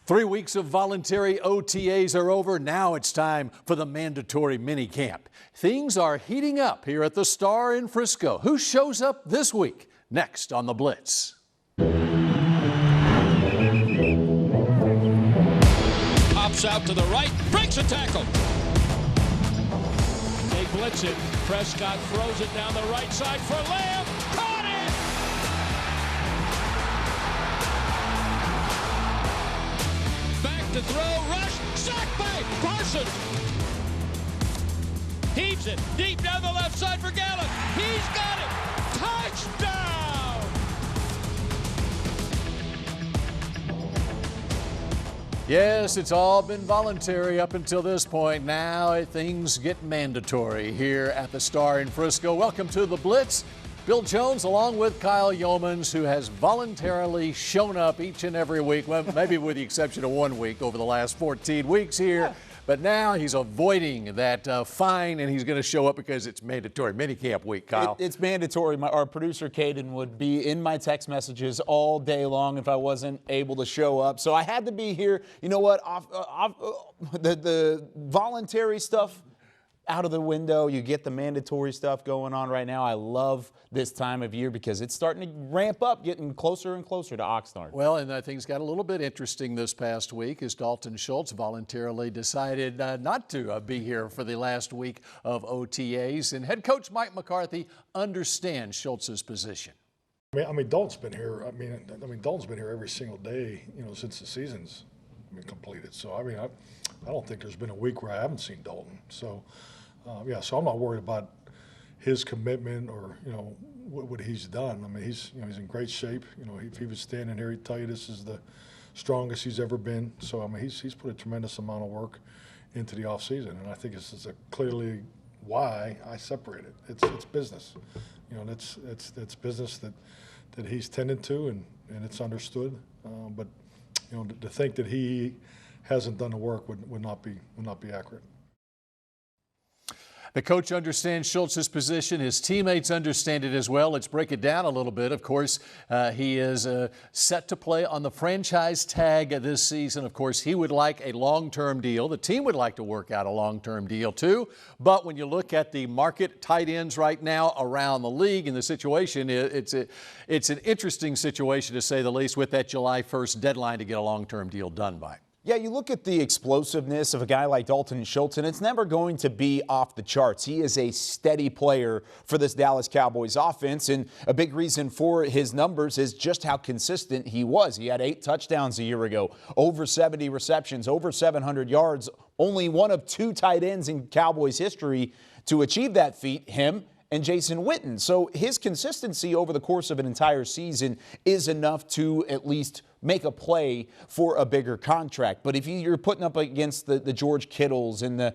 3 weeks of voluntary OTAs are over. Now it's time for the mandatory mini camp. Things are heating up here at the Star in Frisco. Who shows up this week? Next on the Blitz. Pops out to the right, breaks a tackle. They blitz it. Prescott throws it down the right side for Lamb. Caught it! Back to throw, rush, sacked by Parsons. Heaves it deep down the left side for Gallup. He's got it. Touchdown! Yes, it's all been voluntary up until this point. Now things get mandatory here at the Star in Frisco. Welcome to the Blitz. Bill Jones along with Kyle Yeomans, who has voluntarily shown up each and every week, well, maybe with the exception of 1 week over the last 14 weeks here. Yeah. But now he's avoiding that fine, and he's going to show up because it's mandatory minicamp week, Kyle. It's mandatory. Our producer, Caden, would be in my text messages all day long if I wasn't able to show up. So I had to be here. You know what? The voluntary stuff out of the window. You get the mandatory stuff going on right now. I love this time of year because it's starting to ramp up, getting closer and closer to Oxnard. Well, and things got a little bit interesting this past week as Dalton Schultz voluntarily decided not to be here for the last week of OTAs. And head coach Mike McCarthy understands Schultz's position. I mean, Dalton's been here. Dalton's been here every single day, since the season's been completed. So, I don't think there's been a week where I haven't seen Dalton. So, so I'm not worried about his commitment or, what he's done. I mean, he's in great shape. If he was standing here, he'd tell you this is the strongest he's ever been. So, I mean, he's put a tremendous amount of work into the offseason, and I think this is clearly why I separate it. It's business. It's business that he's tended to, and it's understood. But to think that he hasn't done the work would not be accurate. The coach understands Schultz's position. His teammates understand it as well. Let's break it down a little bit. Of course, he is set to play on the franchise tag this season. Of course, he would like a long-term deal. The team would like to work out a long-term deal too. But when you look at the market tight ends right now around the league and the situation, it's an interesting situation to say the least with that July 1st deadline to get a long-term deal done by. Yeah, you look at the explosiveness of a guy like Dalton Schultz, and it's never going to be off the charts. He is a steady player for this Dallas Cowboys offense, and a big reason for his numbers is just how consistent he was. He had 8 touchdowns a year ago, over 70 receptions, over 700 yards, only one of 2 tight ends in Cowboys history to achieve that feat, him and Jason Witten. So his consistency over the course of an entire season is enough to at least make a play for a bigger contract. But if you're putting up against the George Kittles and the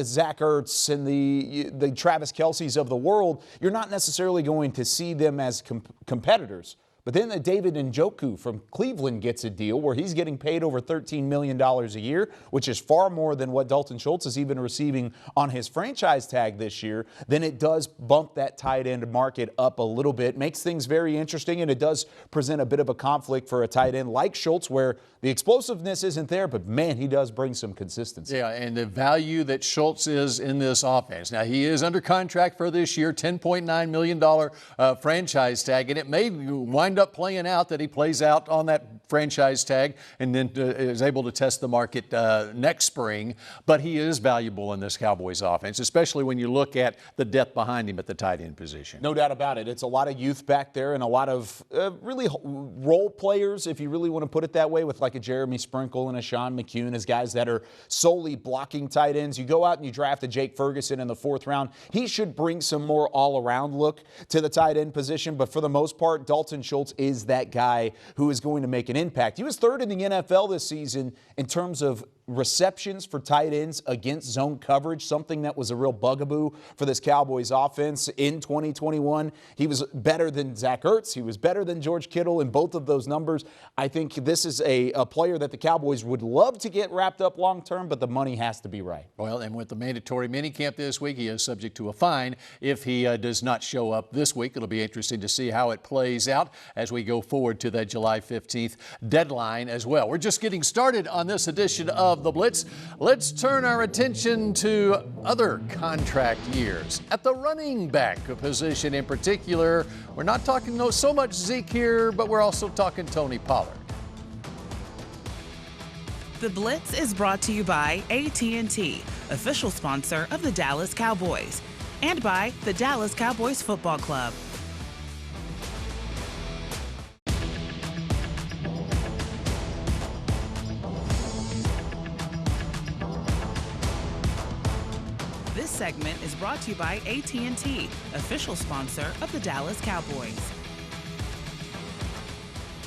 Zach Ertz and the Travis Kelce's of the world, you're not necessarily going to see them as competitors. But then the David Njoku from Cleveland gets a deal where he's getting paid over $13 million a year, which is far more than what Dalton Schultz is even receiving on his franchise tag this year. Then it does bump that tight end market up a little bit, makes things very interesting, and it does present a bit of a conflict for a tight end like Schultz where the explosiveness isn't there, but man, he does bring some consistency. Yeah, and the value that Schultz is in this offense. Now, he is under contract for this year, $10.9 million franchise tag, and it may wind up playing out that he plays out on that franchise tag and then is able to test the market next spring. But he is valuable in this Cowboys offense, especially when you look at the depth behind him at the tight end position. No doubt about it. It's a lot of youth back there and a lot of really role players, if you really want to put it that way, with like a Jeremy Sprinkle and a Sean McCune as guys that are solely blocking tight ends. You go out and you draft a Jake Ferguson in the 4th round. He should bring some more all-around look to the tight end position. But for the most part, Dalton Schultz is that guy who is going to make an impact. He was 3rd in the NFL this season in terms of receptions for tight ends against zone coverage, something that was a real bugaboo for this Cowboys offense in 2021. He was better than Zach Ertz. He was better than George Kittle in both of those numbers. I think this is a player that the Cowboys would love to get wrapped up long term, but the money has to be right. Well, and with the mandatory minicamp this week, he is subject to a fine if he does not show up this week. It'll be interesting to see how it plays out as we go forward to that July 15th deadline as well. We're just getting started on this edition of The Blitz. Let's turn our attention to other contract years. At the running back position in particular, we're not talking so much Zeke here, but we're also talking Tony Pollard. The Blitz is brought to you by AT&T, official sponsor of the Dallas Cowboys, and by the Dallas Cowboys Football Club. This segment is brought to you by AT&T, official sponsor of the Dallas Cowboys.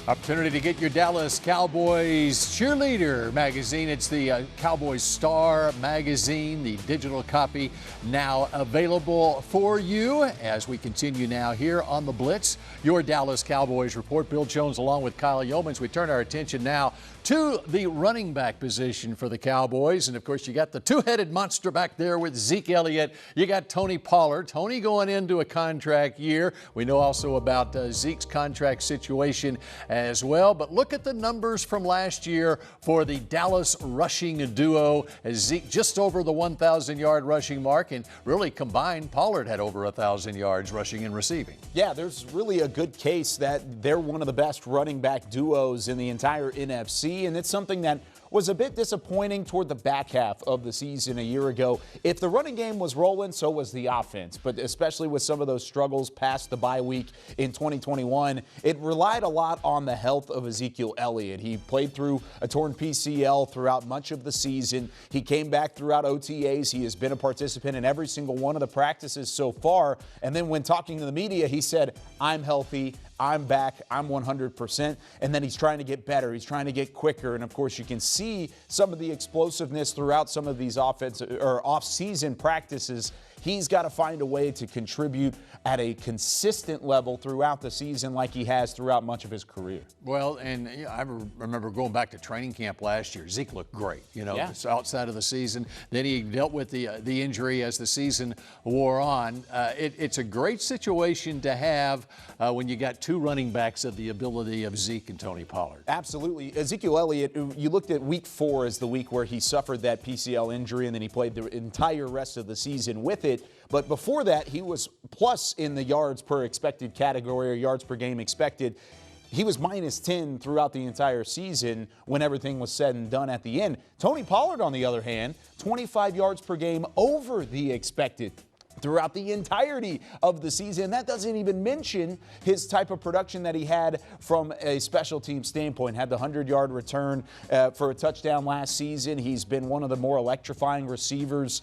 Opportunity to get your Dallas Cowboys cheerleader magazine. It's the Cowboys Star magazine, the digital copy now available for you as we continue now here on The Blitz. Your Dallas Cowboys report. Bill Jones along with Kyle Yeomans. We turn our attention now to the running back position for the Cowboys. And of course, you got the two-headed monster back there with Zeke Elliott. You got Tony Pollard. Tony going into a contract year. We know also about Zeke's contract situation as well. But look at the numbers from last year for the Dallas rushing duo, as Zeke just over the 1,000-yard rushing mark, and really combined, Pollard had over 1,000 yards rushing and receiving. Yeah, there's really a good case that they're one of the best running back duos in the entire NFC, and it's something that was a bit disappointing toward the back half of the season a year ago. If the running game was rolling, so was the offense. But especially with some of those struggles past the bye week in 2021, it relied a lot on the health of Ezekiel Elliott. He played through a torn PCL throughout much of the season. He came back throughout OTAs. He has been a participant in every single one of the practices so far. And then when talking to the media, he said, "I'm healthy. I'm back. I'm 100%. And then he's trying to get better. He's trying to get quicker. And of course, you can see some of the explosiveness throughout some of these off-season practices. He's got to find a way to contribute at a consistent level throughout the season like he has throughout much of his career. Well, and I remember going back to training camp last year. Zeke looked great, outside of the season. Then he dealt with the injury as the season wore on. It's a great situation to have when you got two running backs of the ability of Zeke and Tony Pollard. Absolutely. Ezekiel Elliott, you looked at week 4 as the week where he suffered that PCL injury, and then he played the entire rest of the season with it. But before that, he was plus in the yards per expected category, or yards per game expected. He was minus 10 throughout the entire season when everything was said and done at the end. Tony Pollard, on the other hand, 25 yards per game over the expected throughout the entirety of the season. That doesn't even mention his type of production that he had from a special team standpoint. Had the 100-yard return for a touchdown last season. He's been one of the more electrifying receivers.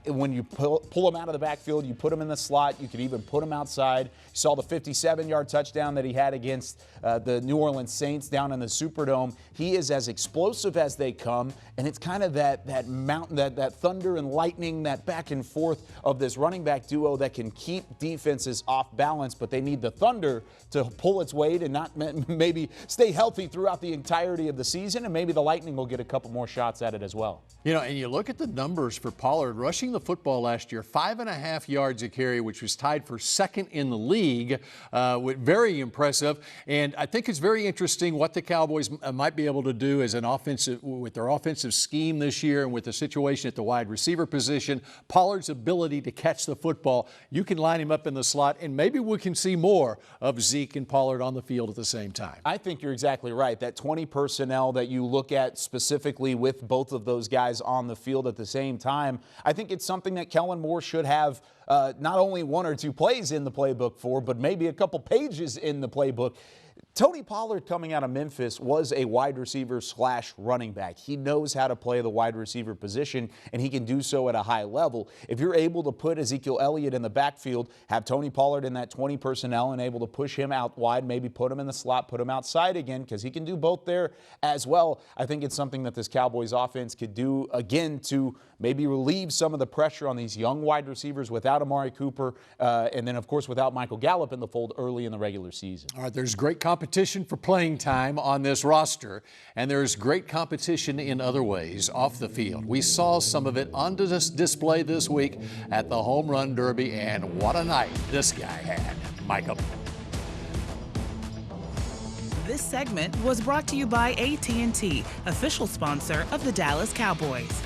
When you pull him out of the backfield, you put him in the slot. You could even put him outside. You saw the 57-yard touchdown that he had against the New Orleans Saints down in the Superdome. He is as explosive as they come, and it's kind of that mountain, that thunder and lightning, that back and forth of this running back duo that can keep defenses off balance, but they need the thunder to pull its weight and not maybe stay healthy throughout the entirety of the season, and maybe the Lightning will get a couple more shots at it as well. And you look at the numbers for Pollard rushing the football last year, 5.5 yards a carry, which was tied for second in the league. Very impressive. And I think it's very interesting what the Cowboys might be able to do as an offensive, with their offensive scheme this year, and with the situation at the wide receiver position, Pollard's ability to catch the football. You can line him up in the slot, and maybe we can see more of Zeke and Pollard on the field at the same time. I think you're exactly right. That 20 personnel that you look at specifically with both of those guys on the field at the same time, I think it's something that Kellen Moore should have not only one or two plays in the playbook for, but maybe a couple pages in the playbook. Tony Pollard, coming out of Memphis, was a wide receiver / running back. He knows how to play the wide receiver position, and he can do so at a high level. If you're able to put Ezekiel Elliott in the backfield, have Tony Pollard in that 20 personnel and able to push him out wide, maybe put him in the slot, put him outside again, because he can do both there as well. I think it's something that this Cowboys offense could do again to maybe relieve some of the pressure on these young wide receivers without Amari Cooper, and then, of course, without Michael Gallup in the fold early in the regular season. All right, there's great competition for playing time on this roster, and there's great competition in other ways off the field. We saw some of it on display this week at the Home Run Derby, and what a night this guy had, Micah. This segment was brought to you by AT&T, official sponsor of the Dallas Cowboys.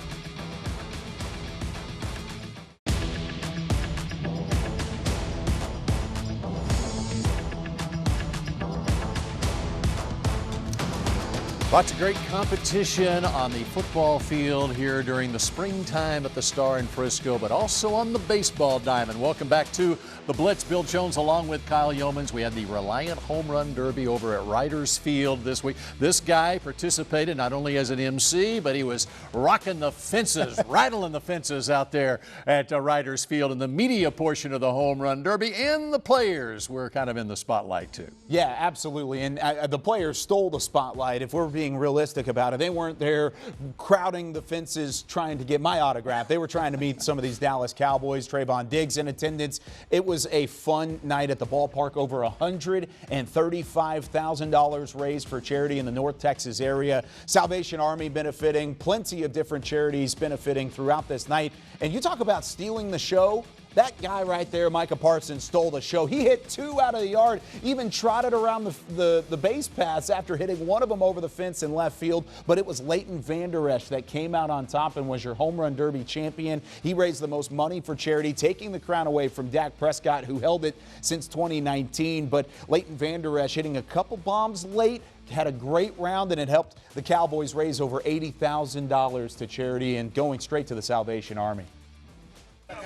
Lots of great competition on the football field here during the springtime at the Star in Frisco, but also on the baseball diamond. Welcome back to the Blitz. Bill Jones along with Kyle Yeomans. We had the Reliant Home Run Derby over at Writers Field this week. This guy participated not only as an MC, but he was rocking the fences, rattling the fences out there at Writers Field in the media portion of the Home Run Derby, and the players were kind of in the spotlight too. Yeah, absolutely. And the players stole the spotlight. If we're being realistic about it, they weren't there crowding the fences trying to get my autograph. They were trying to meet some of these Dallas Cowboys. Trayvon Diggs in attendance. It was a fun night at the ballpark. Over $135,000 raised for charity in the North Texas area. Salvation Army benefiting, plenty of different charities benefiting throughout this night. And you talk about stealing the show. That guy right there, Micah Parsons, stole the show. He hit 2 out of the yard, even trotted around the base paths after hitting one of them over the fence in left field. But it was Leighton Vander Esch that came out on top and was your Home Run Derby champion. He raised the most money for charity, taking the crown away from Dak Prescott, who held it since 2019. But Leighton Vander Esch hitting a couple bombs late, had a great round, and it helped the Cowboys raise over $80,000 to charity and going straight to the Salvation Army.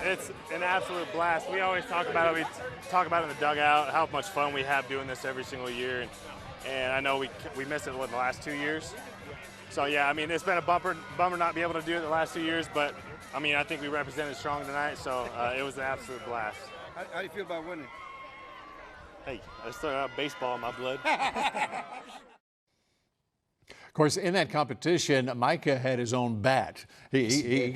It's an absolute blast. We always talk about it. We talk about it in the dugout, how much fun we have doing this every single year. And I know we missed it in the last 2 years. So, yeah, I mean, it's been a bummer not be able to do it the last 2 years. But, I mean, I think we represented strong tonight. So it was an absolute blast. How do you feel about winning? Hey, I still got baseball in my blood. Of course, in that competition, Micah had his own bat. He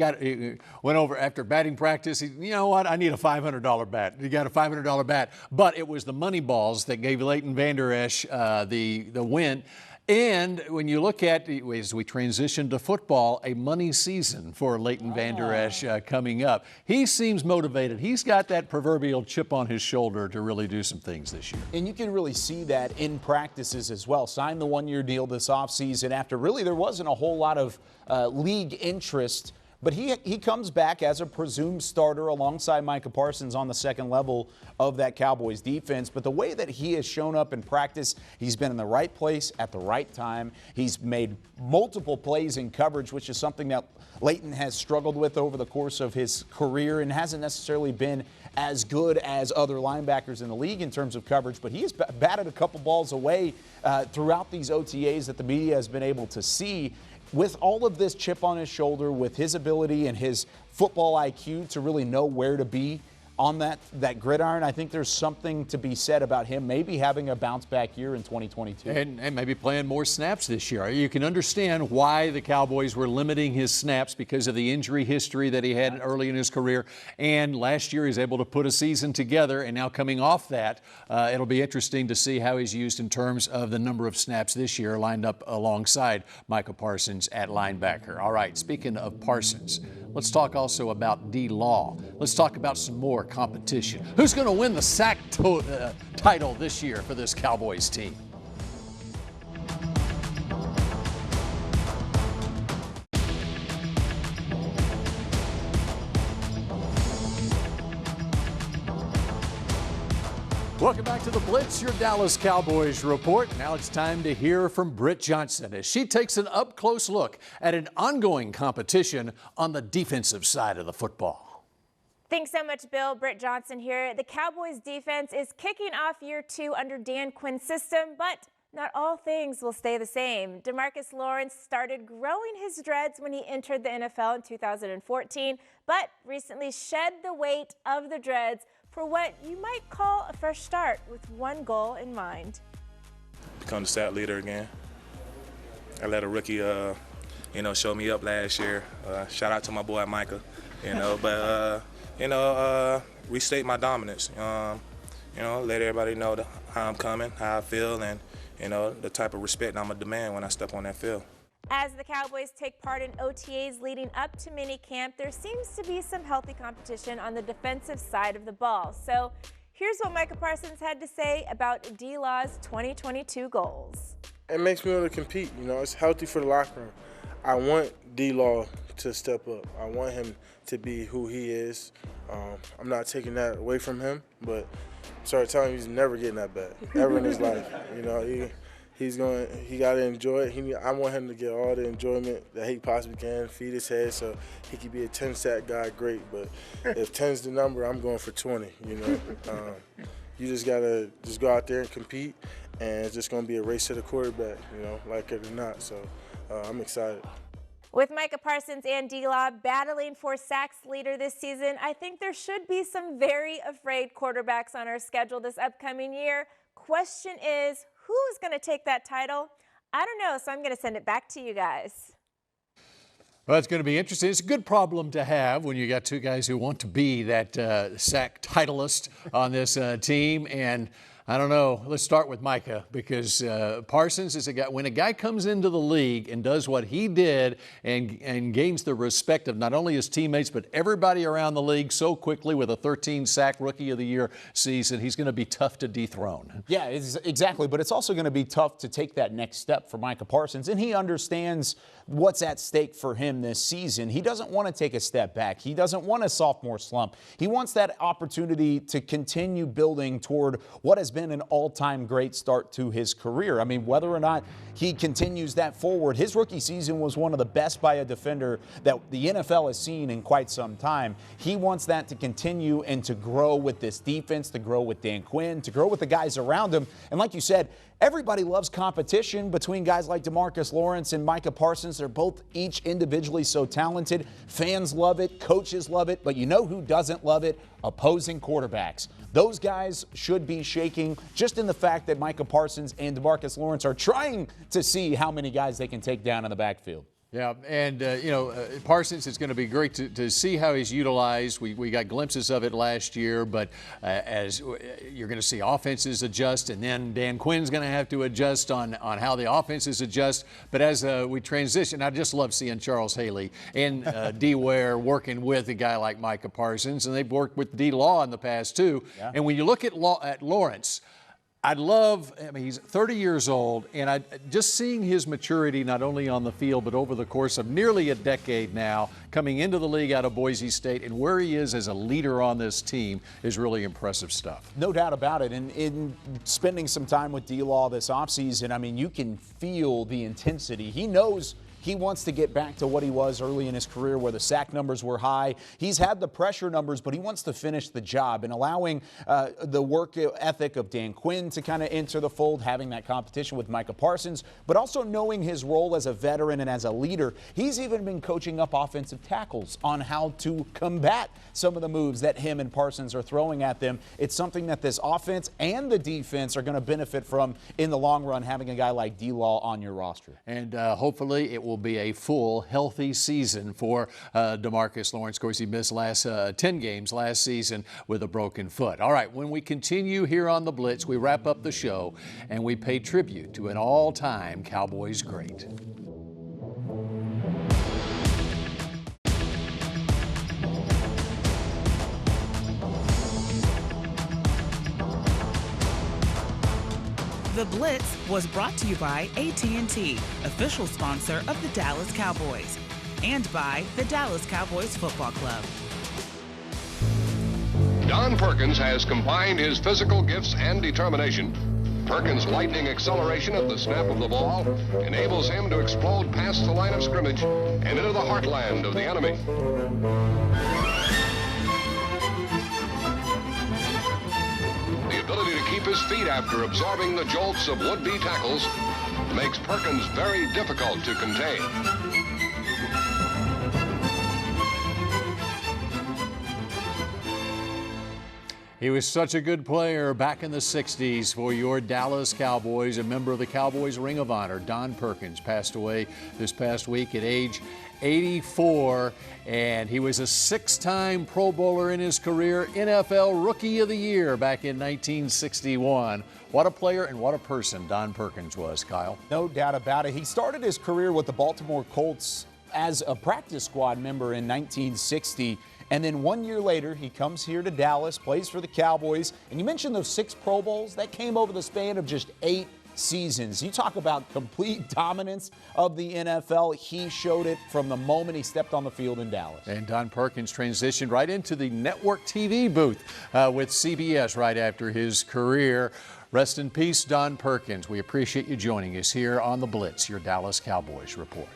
went over after batting practice. You know what? I need a $500 bat. He got a $500 bat, but it was the money balls that gave Leighton Vander Esch the win. And when you look at, as we transition to football, a money season for Leighton Vander Esch coming up. He seems motivated. He's got that proverbial chip on his shoulder to really do some things this year. And you can really see that in practices as well. Signed the one-year deal this offseason after really there wasn't a whole lot of league interest. But he comes back as a presumed starter alongside Micah Parsons on the second level of that Cowboys defense. But the way that he has shown up in practice, he's been in the right place at the right time. He's made multiple plays in coverage, which is something that Leighton has struggled with over the course of his career and hasn't necessarily been as good as other linebackers in the league in terms of coverage. But he has batted a couple balls away throughout these OTAs that the media has been able to see. With all of this chip on his shoulder, with his ability and his football IQ to really know where to be on that gridiron, I think there's something to be said about him maybe having a bounce-back year in 2022. And maybe playing more snaps this year. You can understand why the Cowboys were limiting his snaps because of the injury history that he had early in his career. And last year he was able to put a season together, and now coming off that, it'll be interesting to see how he's used in terms of the number of snaps this year lined up alongside Micah Parsons at linebacker. All right, speaking of Parsons, let's talk also about D-Law. Let's talk about some more competition. Who's going to win the sack title this year for this Cowboys team? Welcome back to the Blitz, your Dallas Cowboys report. Now it's time to hear from Britt Johnson as she takes an up-close look at an ongoing competition on the defensive side of the football. Thanks so much, Bill. Britt Johnson here. The Cowboys defense is kicking off year 2 under Dan Quinn's system, but not all things will stay the same. DeMarcus Lawrence started growing his dreads when he entered the NFL in 2014, but recently shed the weight of the dreads for what you might call a fresh start with one goal in mind. Become the stat leader again. I let a rookie, show me up last year. Shout out to my boy Micah, restate my dominance. Let everybody know how I'm coming, how I feel, and the type of respect I'm gonna demand when I step on that field. As the Cowboys take part in OTAs leading up to minicamp, there seems to be some healthy competition on the defensive side of the ball. So here's what Micah Parsons had to say about D-Law's 2022 goals. It makes me want to compete. It's healthy for the locker room. I want D-Law to step up. I want him to be who he is. I'm not taking that away from him, but I started telling him he's never getting that back, ever in his life. He got to enjoy it. I want him to get all the enjoyment that he possibly can, feed his head so he could be a 10-sack guy, great. But if 10's the number, I'm going for 20, You just got to go out there and compete, and it's just going to be a race to the quarterback, like it or not. So I'm excited. With Micah Parsons and D-Law battling for sacks leader this season, I think there should be some very afraid quarterbacks on our schedule this upcoming year. Question is, who's going to take that title? I don't know, so I'm going to send it back to you guys. Well, it's going to be interesting. It's a good problem to have when you got two guys who want to be that sack titleist on this team. And I don't know. Let's start with Micah, because Parsons is a guy. When a guy comes into the league and does what he did and gains the respect of not only his teammates but everybody around the league so quickly with a 13-sack Rookie of the Year season, he's going to be tough to dethrone. Yeah, exactly. But it's also going to be tough to take that next step for Micah Parsons, and he understands what's at stake for him this season. He doesn't want to take a step back. He doesn't want a sophomore slump. He wants that opportunity to continue building toward what has been an all-time great start to his career. I mean, whether or not he continues that forward, his rookie season was one of the best by a defender that the NFL has seen in quite some time. He wants that to continue and to grow with this defense, to grow with Dan Quinn, to grow with the guys around him. And like you said, everybody loves competition between guys like DeMarcus Lawrence and Micah Parsons. They're both each individually so talented. Fans love it. Coaches love it. But you know who doesn't love it? Opposing quarterbacks. Those guys should be shaking just in the fact that Micah Parsons and DeMarcus Lawrence are trying to see how many guys they can take down in the backfield. Yeah, and, Parsons, it's going to be great to see how he's utilized. We got glimpses of it last year, but as you're going to see offenses adjust, and then Dan Quinn's going to have to adjust on how the offenses adjust. But as we transition, I just love seeing Charles Haley and D-Ware working with a guy like Micah Parsons, and they've worked with D-Law in the past, too. Yeah. And when you look at Lawrence, he's 30 years old, and just seeing his maturity not only on the field but over the course of nearly a decade now, coming into the league out of Boise State, and where he is as a leader on this team is really impressive stuff. No doubt about it. And in spending some time with D-Law this offseason, you can feel the intensity. He knows he wants to get back to what he was early in his career, where the sack numbers were high. He's had the pressure numbers, but he wants to finish the job, and allowing the work ethic of Dan Quinn to kind of enter the fold, having that competition with Micah Parsons, but also knowing his role as a veteran and as a leader. He's even been coaching up offensive tackles on how to combat some of the moves that him and Parsons are throwing at them. It's something that this offense and the defense are going to benefit from in the long run, having a guy like D-Law on your roster. And hopefully it will be a full, healthy season for DeMarcus Lawrence. Of course, he missed 10 games last season with a broken foot. All right, when we continue here on the Blitz, we wrap up the show and we pay tribute to an all-time Cowboys great. The Blitz was brought to you by AT&T, official sponsor of the Dallas Cowboys, and by the Dallas Cowboys Football Club. Don Perkins has combined his physical gifts and determination. Perkins' lightning acceleration at the snap of the ball enables him to explode past the line of scrimmage and into the heartland of the enemy. keep his feet after absorbing the jolts of would-be tackles makes Perkins very difficult to contain. He was such a good player back in the 60s for your Dallas Cowboys. A member of the Cowboys Ring of Honor, Don Perkins, passed away this past week at age 84, and he was a 6-time Pro Bowler in his career, NFL Rookie of the Year back in 1961. What a player and what a person Don Perkins was, Kyle. No doubt about it. He started his career with the Baltimore Colts as a practice squad member in 1960. And then 1 year later, he comes here to Dallas, plays for the Cowboys. And you mentioned those 6 Pro Bowls. That came over the span of just 8 seasons. You talk about complete dominance of the NFL. He showed it from the moment he stepped on the field in Dallas. And Don Perkins transitioned right into the network TV booth with CBS right after his career. Rest in peace, Don Perkins. We appreciate you joining us here on The Blitz, your Dallas Cowboys report.